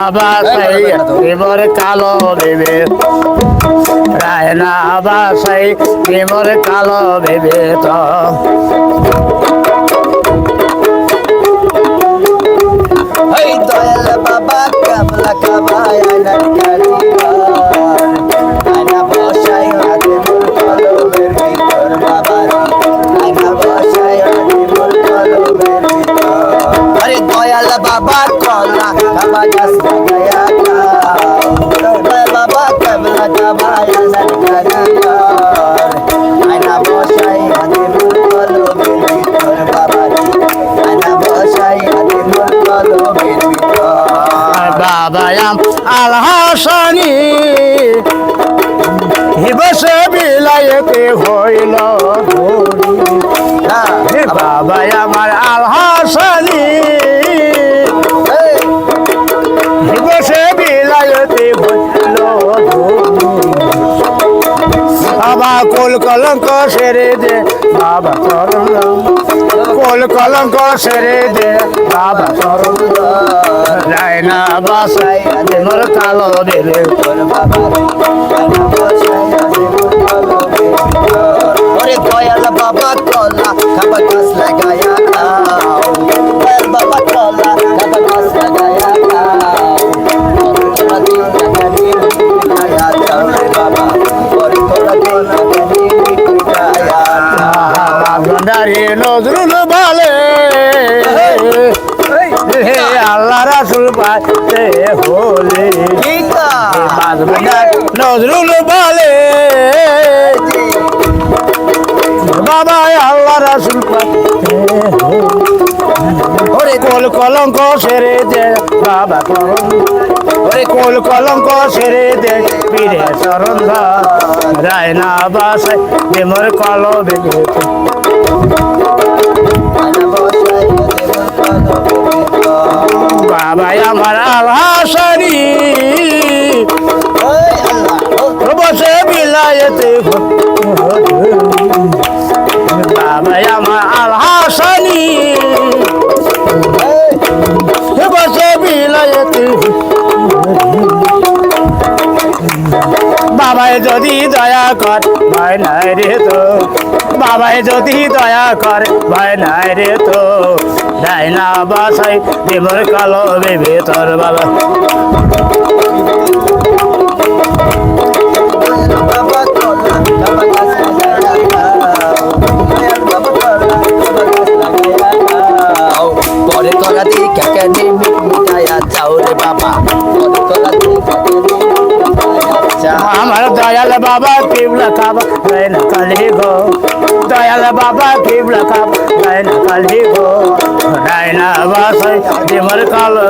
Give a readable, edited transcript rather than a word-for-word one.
প্রেমর কালো ভেবে রায়না বাসাই প্রেমর কালো ভেবে তো দয়াল বাবা কামলা কাবায় আয়না বসাই হাতে মোর কলমের ভিতর বাবা আয়না বসাই হাতে মোর কলমের ভিতর আরে দয়াল বাবা কলা কাবা গাছ লাগায়া দয়াল বাবা কামলা কাবায় আয়না বসাই হাতে মোর কলমের ভিতর বাবা আয়না বসাই হাতে মোর কলমের ভিতর বাবায়াম আল হাসানি বসে বিলাইতে হইল বাবাই আমার আল হাসানি বসে বিলাইতে হইল বাবা কোল কলঙ্ক সেরে দে বাবা চরণ কোল কলঙ্ক সেরে দে বাবা চরণ রায়না বাসাই মোর কালো দেবে ওরে দয়াল বাবা কলা খাবা গাছ লাগায়া দয়াল বাবা কলা খাবা গাছ লাগায়া নজরুল বলে আল্লাহ রাসুল পাতে হলে নজরুল বলে বাবা আল্লাহ রাসুল পাতে ওরে কোল কলঙ্ক সেরে দে বাবা ওরে কোল কলঙ্ক সেরে দে পীরে চরণ রায়না বাসাই মোর কলো বেগে বাবাই আমার আল হাসানি বসে বিলাইতে বাবাই আমার আল হাসানি বসে বিলাইতে বাবাই যদি দয়া কর ভাই নাই রে তো বাবাই যদি দয়া কর ভাই নাই রে তো ডাইনা বাসাই দেবর কালো বেবে তোর বাবা পরে তোরা দিকে কেন মিটায়া যাও রে বাবা পরে তোরা দিকে আমার দয়াল বাবা কেবলা খাবা রায়না কালি গো দয়াল বাবা কেবলা খাবা রায়না কালি গো রায়না বাসাই দেবর কালো